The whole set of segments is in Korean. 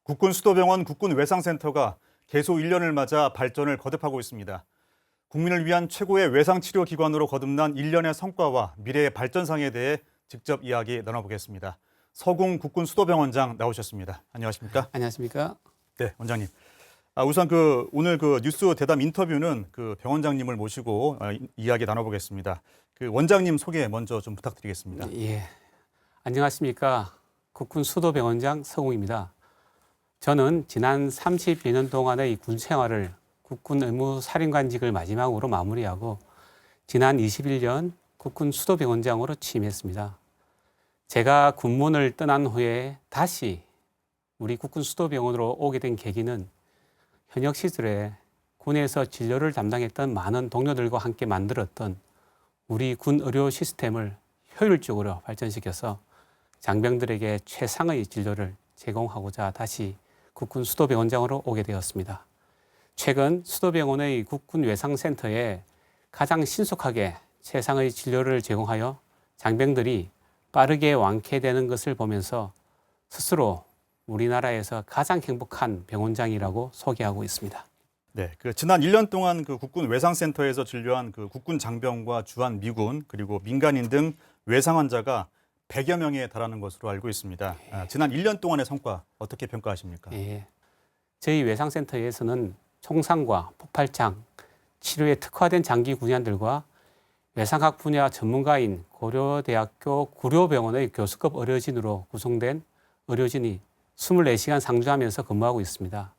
국군수도병원 국군외상센터가 개소 1년을 맞아 발전을 거듭하고 있습니다. 국민을 위한 최고의 외상치료기관으로 거듭난 1년의 성과와 미래의 발전상에 대해 직접 이야기 나눠보겠습니다. 서궁 국군수도병원장 나오셨습니다. 안녕하십니까? 안녕하십니까? 네, 원장님. 우선 오늘 뉴스 대담 인터뷰는 병원장님을 모시고 이야기 나눠보겠습니다. 원장님 소개 먼저 좀 부탁드리겠습니다. 예. 안녕하십니까? 국군수도병원장 서궁입니다. 저는 지난 30여 년 동안의 군 생활을 국군 의무사령관직을 마지막으로 마무리하고 지난 21년 국군수도병원장으로 취임했습니다. 제가 군문을 떠난 후에 다시 우리 국군수도병원으로 오게 된 계기는 현역 시절에 군에서 진료를 담당했던 많은 동료들과 함께 만들었던 우리 군 의료 시스템을 효율적으로 발전시켜서 장병들에게 최상의 진료를 제공하고자 다시 국군 수도병원장으로 오게 되었습니다. 최근 수도병원의 국군 외상센터에 가장 신속하게 최상의 진료를 제공하여 장병들이 빠르게 완쾌되는 것을 보면서 스스로 우리나라에서 가장 행복한 병원장이라고 소개하고 있습니다. 네, 지난 1년 동안 국군 외상센터에서 진료한 국군 장병과 주한 미군 그리고 민간인 등 외상 환자가 100여 명에 달하는 것으로 알고 있습니다. 지난 1년 동안의 성과 어떻게 평가하십니까? 예. 저희 외상센터에서는 총상과 폭발장, 치료에 특화된 장기 군의관들과 외상학 분야 전문가인 고려대학교 구료병원의 교수급 의료진으로 구성된 의료진이 24시간 상주하면서 근무하고 있습니다.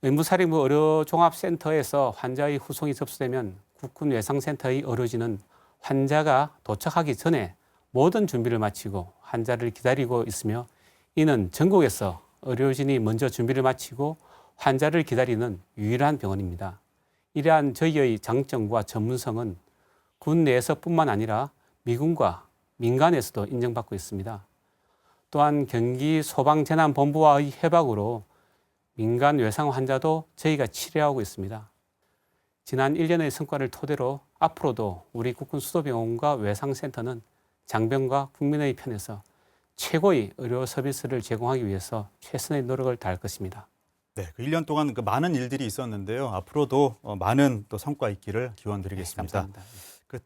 의무사령부 의료종합센터에서 환자의 후송이 접수되면 국군 외상센터의 의료진은 환자가 도착하기 전에 모든 준비를 마치고 환자를 기다리고 있으며 이는 전국에서 의료진이 먼저 준비를 마치고 환자를 기다리는 유일한 병원입니다. 이러한 저희의 장점과 전문성은 군 내에서뿐만 아니라 미군과 민간에서도 인정받고 있습니다. 또한 경기 소방재난본부와의 협약으로 민간 외상 환자도 저희가 치료하고 있습니다. 지난 1년의 성과를 토대로 앞으로도 우리 국군 수도병원과 외상센터는 장병과 국민의 편에서 최고의 의료 서비스를 제공하기 위해서 최선의 노력을 다할 것입니다. 네, 1년 동안 많은 일들이 있었는데요. 앞으로도 많은 또 성과 있기를 기원드리겠습니다. 네, 감사합니다.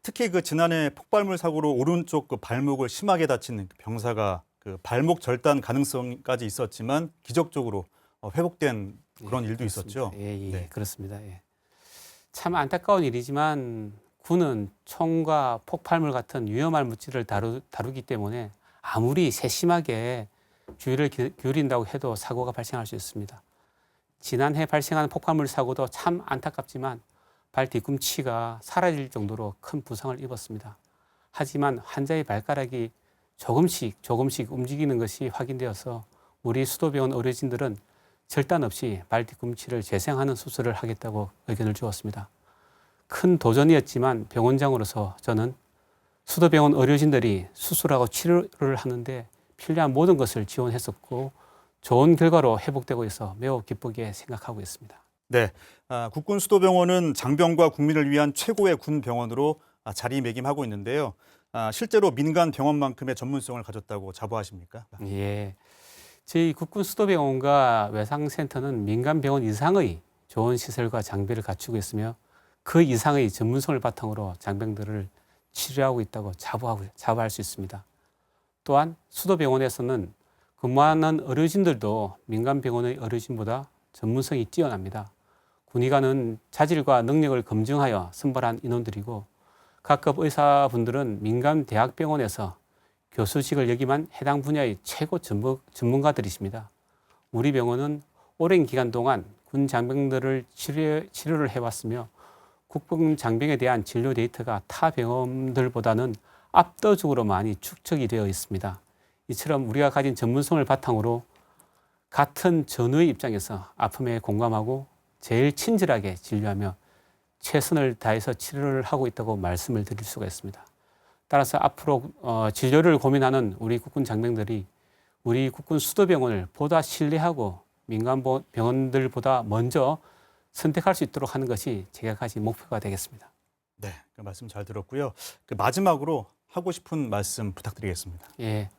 특히 지난해 폭발물 사고로 오른쪽 발목을 심하게 다친 병사가 발목 절단 가능성까지 있었지만 기적적으로 회복된 그런 일도 있었죠. 예, 네. 그렇습니다. 예. 참 안타까운 일이지만 군은 총과 폭발물 같은 위험한 물질을 다루기 때문에 아무리 세심하게 주의를 기울인다고 해도 사고가 발생할 수 있습니다. 지난해 발생한 폭발물 사고도 참 안타깝지만 발 뒤꿈치가 사라질 정도로 큰 부상을 입었습니다. 하지만 환자의 발가락이 조금씩 움직이는 것이 확인되어서 우리 수도병원 의료진들은 절단 없이 발 뒤꿈치를 재생하는 수술을 하겠다고 의견을 주었습니다. 큰 도전이었지만 병원장으로서 저는 수도병원 의료진들이 수술하고 치료를 하는데 필요한 모든 것을 지원했었고 좋은 결과로 회복되고 있어 매우 기쁘게 생각하고 있습니다. 네, 국군수도병원은 장병과 국민을 위한 최고의 군 병원으로 자리매김하고 있는데요. 실제로 민간 병원만큼의 전문성을 가졌다고 자부하십니까? 예, 저희 국군수도병원과 외상센터는 민간 병원 이상의 좋은 시설과 장비를 갖추고 있으며 그 이상의 전문성을 바탕으로 장병들을 치료하고 있다고 자부할 수 있습니다. 또한 수도병원에서는 근무하는 의료진들도 민간 병원의 의료진보다 전문성이 뛰어납니다. 군의관은 자질과 능력을 검증하여 선발한 인원들이고 각급 의사분들은 민간 대학병원에서 교수직을 역임한 해당 분야의 최고 전문가들이십니다. 우리 병원은 오랜 기간 동안 군 장병들을 치료를 해왔으며 국군 장병에 대한 진료 데이터가 타 병원들보다는 압도적으로 많이 축적이 되어 있습니다. 이처럼 우리가 가진 전문성을 바탕으로 같은 전우의 입장에서 아픔에 공감하고 제일 친절하게 진료하며 최선을 다해서 치료를 하고 있다고 말씀을 드릴 수가 있습니다. 따라서 앞으로 진료를 고민하는 우리 국군 장병들이 우리 국군 수도병원을 보다 신뢰하고 민간 병원들보다 먼저 선택할 수 있도록 하는 것이 제가 가진 목표가 되겠습니다. 네, 그 말씀 잘 들었고요. 마지막으로 하고 싶은 말씀 부탁드리겠습니다. 예,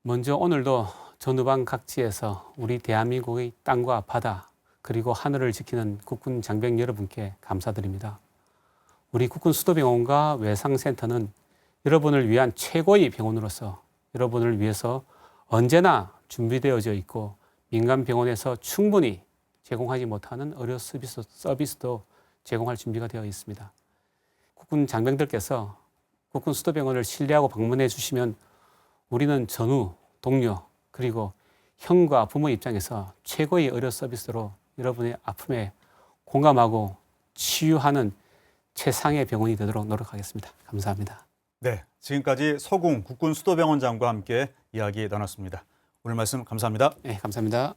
먼저 오늘도 전후방 각지에서 우리 대한민국의 땅과 바다 그리고 하늘을 지키는 국군 장병 여러분께 감사드립니다. 우리 국군 수도병원과 외상센터는 여러분을 위한 최고의 병원으로서 여러분을 위해서 언제나 준비되어져 있고 민간 병원에서 충분히 제공하지 못하는 의료 서비스도 제공할 준비가 되어 있습니다. 국군 장병들께서 국군 수도병원을 신뢰하고 방문해 주시면 우리는 전후, 동료, 그리고 형과 부모 입장에서 최고의 의료 서비스로 여러분의 아픔에 공감하고 치유하는 최상의 병원이 되도록 노력하겠습니다. 감사합니다. 네, 지금까지 서궁 국군 수도병원장과 함께 이야기 나눴습니다. 오늘 말씀 감사합니다. 네, 감사합니다.